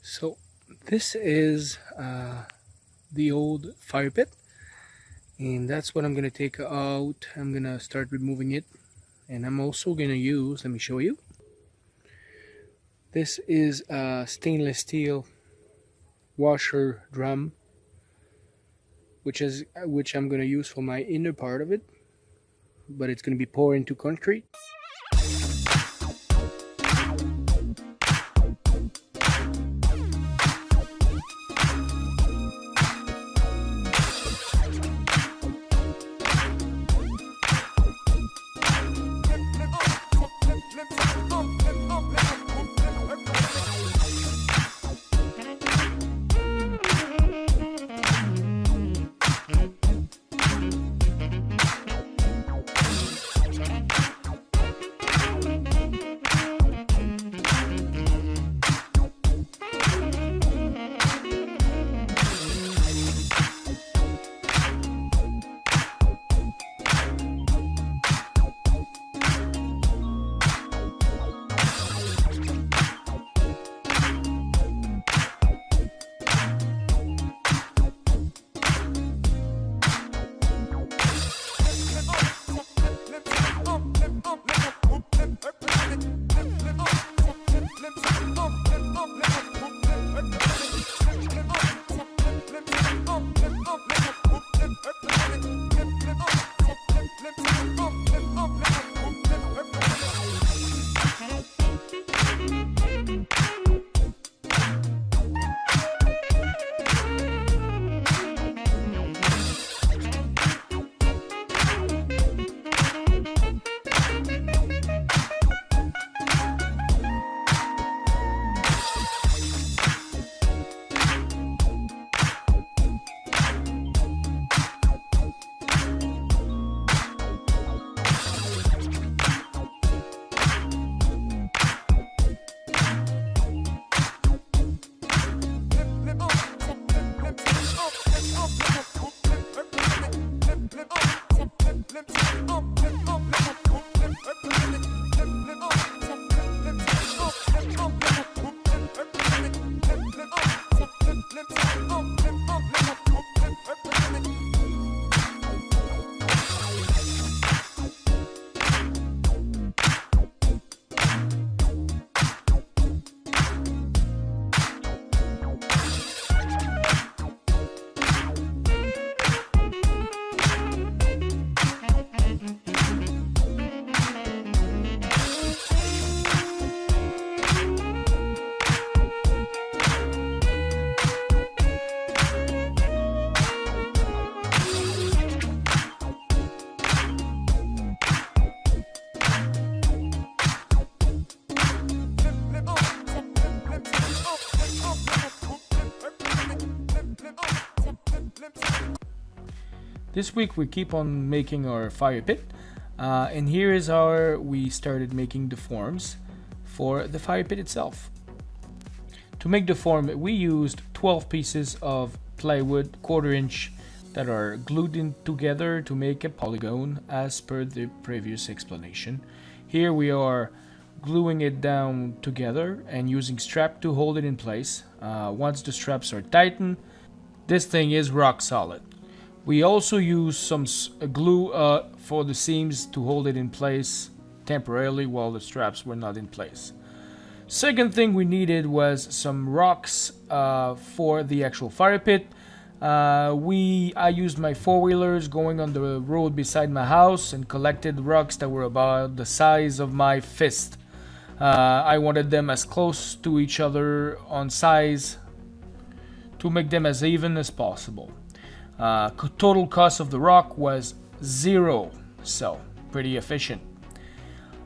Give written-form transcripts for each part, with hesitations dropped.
So this is the old fire pit, and that's what I'm gonna take out. I'm gonna start removing it, and I'm also gonna use, let me show you. This is a stainless steel washer drum, which I'm gonna use for my inner part of it, but it's gonna be poured into concrete. This week we keep on making our fire pit, and here is how we started making the forms for the fire pit itself. To make the form, we used 12 pieces of plywood 1/4 inch that are glued in together to make a polygon as per the previous explanation. Here we are gluing it down together and using strap to hold it in place. Once the straps are tightened, this thing is rock solid. We also use some glue for the seams to hold it in place temporarily while the straps were not in place. Second thing we needed was some rocks for the actual fire pit. I used my 4-wheelers going on the road beside my house and collected rocks that were about the size of my fist. I wanted them as close to each other on size to make them as even as possible. Total cost of the rock was 0, so pretty efficient.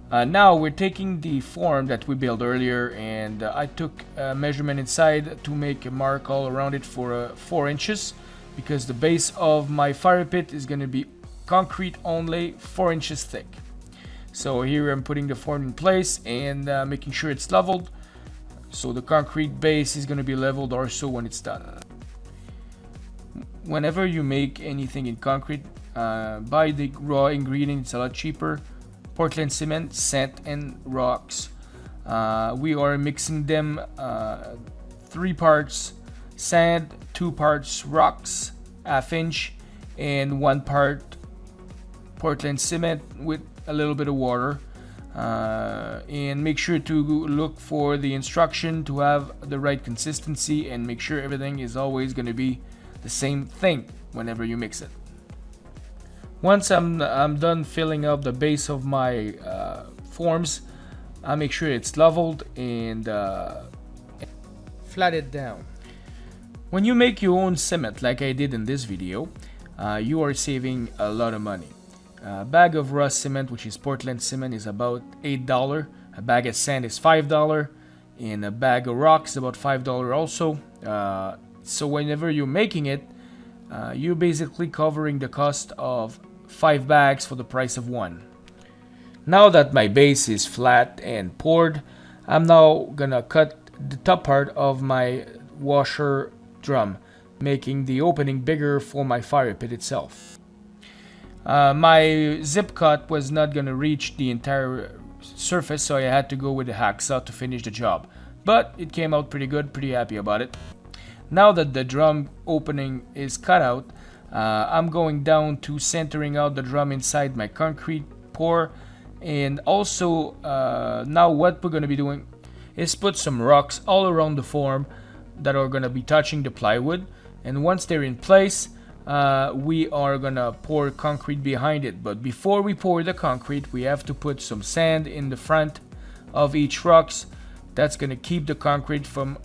Now we're taking the form that we built earlier, and I took a measurement inside to make a mark all around it for 4 inches, because the base of my fire pit is going to be concrete only, 4 inches thick. So here I'm putting the form in place and making sure it's leveled, so the concrete base is going to be leveled also when it's done. Whenever you make anything in concrete, buy the raw ingredients. It's a lot cheaper. Portland cement, sand, and rocks. We are mixing them 3 parts sand, 2 parts rocks, ½ inch, and 1 part Portland cement with a little bit of water. And make sure to look for the instruction to have the right consistency, and make sure everything is always going to be the same thing whenever you mix it. Once I'm done filling up the base of my forms, I make sure it's leveled and flat it down. When you make your own cement like I did in this video, you are saving a lot of money. A bag of raw cement, which is Portland cement, is about $8. A bag of sand is $5, and a bag of rocks is about $5 also. So whenever you're making it, you're basically covering the cost of 5 bags for the price of 1. Now that my base is flat and poured, I'm now gonna cut the top part of my washer drum, making the opening bigger for my fire pit itself. My zip cut was not gonna reach the entire surface, so I had to go with a hacksaw to finish the job. But it came out pretty good, pretty happy about it. Now that the drum opening is cut out, I'm going down to centering out the drum inside my concrete pour. And also, now what we're gonna be doing is put some rocks all around the form that are gonna be touching the plywood. And once they're in place, we are gonna pour concrete behind it. But before we pour the concrete, we have to put some sand in the front of each rocks. That's gonna keep the concrete from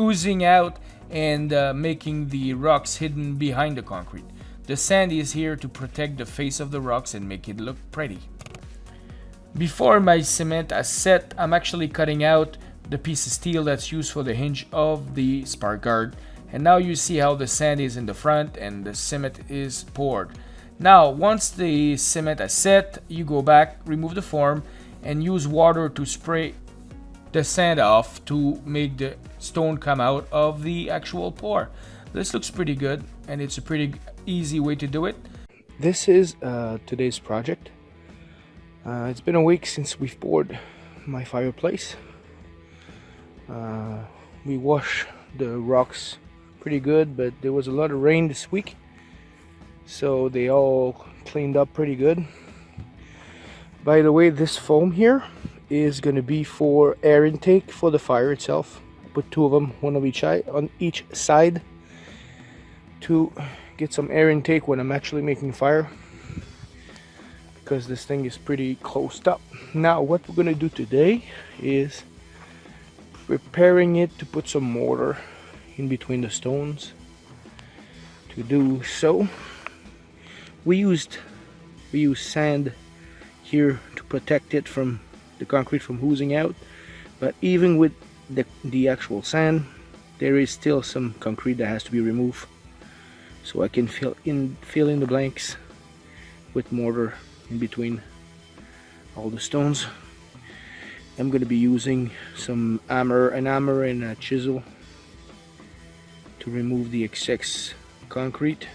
oozing out and making the rocks hidden behind the concrete. The sand is here to protect the face of the rocks and make it look pretty. Before my cement is set, I'm actually cutting out the piece of steel that's used for the hinge of the spark guard. And now you see how the sand is in the front and the cement is poured. Now, once the cement is set, you go back, remove the form, and use water to spray the sand off to make the stone come out of the actual pour. This looks pretty good, and it's a pretty easy way to do it. This is today's project. It's been a week since we've poured my fireplace. We washed the rocks pretty good, but there was a lot of rain this week, so they all cleaned up pretty good. By the way, this foam here is going to be for air intake for the fire itself. I put 2 of them, one on each side, to get some air intake when I'm actually making fire, because this thing is pretty closed up. Now what we're going to do today is preparing it to put some mortar in between the stones. To do so, we used sand here to protect it from the concrete from oozing out, but even with the actual sand, there is still some concrete that has to be removed, so I can fill in the blanks with mortar in between all the stones. I'm going to be using an hammer and a chisel to remove the excess concrete,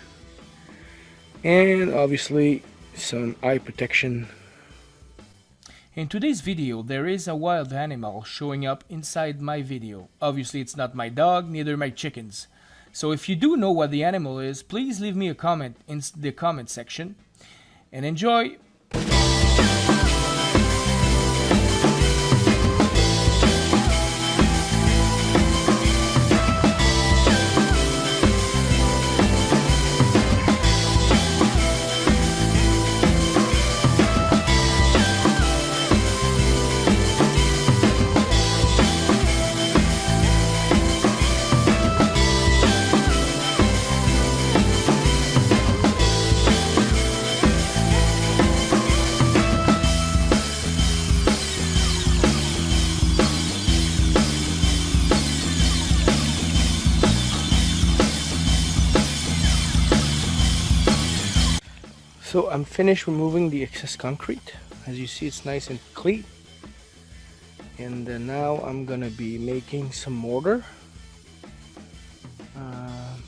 and obviously some eye protection. In today's video, there is a wild animal showing up inside my video. Obviously, it's not my dog, neither my chickens. So if you do know what the animal is, please leave me a comment in the comment section, and enjoy! So I'm finished removing the excess concrete. As you see, it's nice and clean. And then now I'm gonna be making some mortar.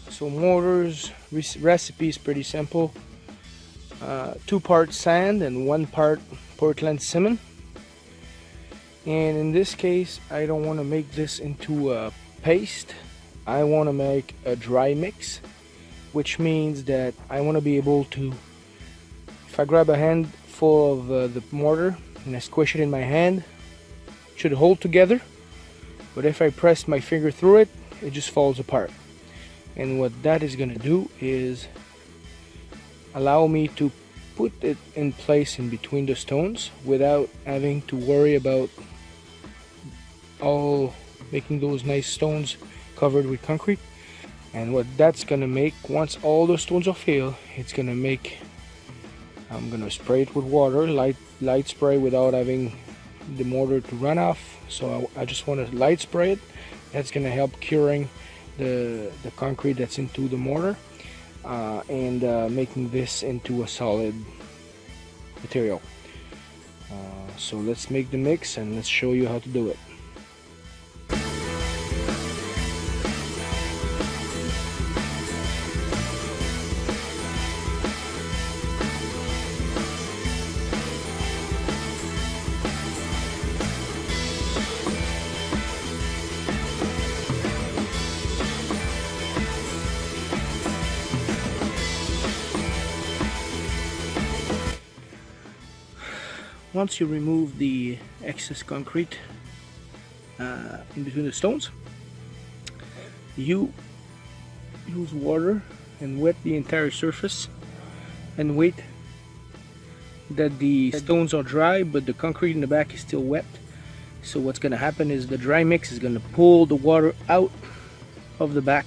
So mortar's recipe is pretty simple. 2 parts sand and 1 part Portland cement. And in this case, I don't want to make this into a paste, I want to make a dry mix, which means that I want to be able to, if I grab a handful of the mortar and I squish it in my hand, it should hold together, but if I press my finger through it, it just falls apart. And what that is going to do is allow me to put it in place in between the stones without having to worry about all making those nice stones covered with concrete. And what that's gonna make, once all the stones are filled, it's gonna make, I'm gonna spray it with water, light spray without having the mortar to run off. So I just want to light spray it. That's gonna help curing the concrete that's into the mortar, and making this into a solid material. So let's make the mix and let's show you how to do it. Once you remove the excess concrete in between the stones, you use water and wet the entire surface and wait that the stones are dry but the concrete in the back is still wet. So what's going to happen is the dry mix is going to pull the water out of the back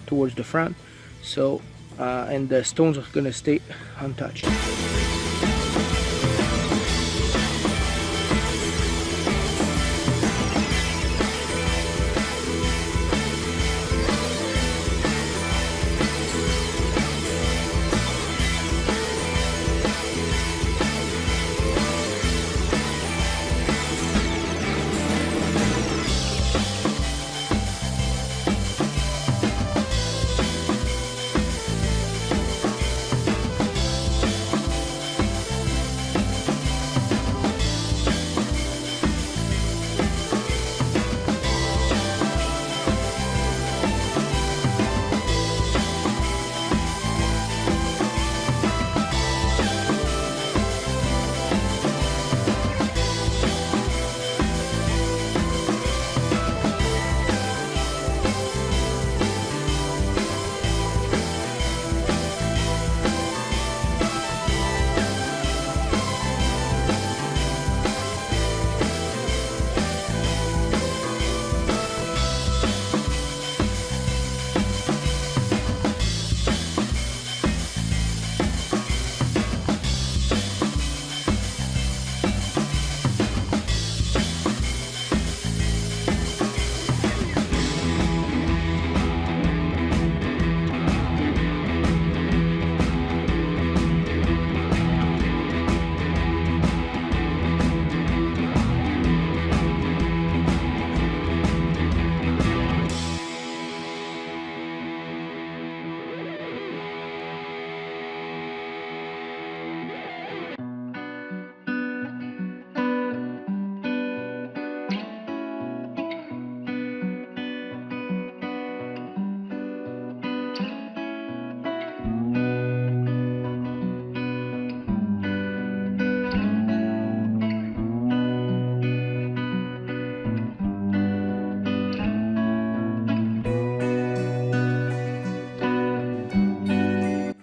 towards the front, so and the stones are going to stay untouched.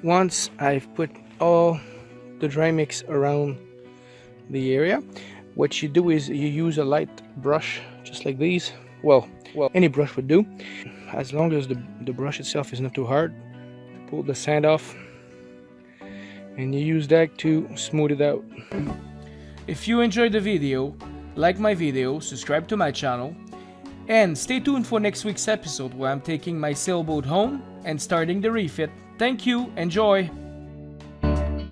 Once I've put all the dry mix around the area, what you do is you use a light brush just like these. Well, any brush would do, as long as the brush itself is not too hard. Pull the sand off and you use that to smooth it out. If you enjoyed the video, like my video, subscribe to my channel, and stay tuned for next week's episode where I'm taking my sailboat home and starting the refit. Thank you, enjoy!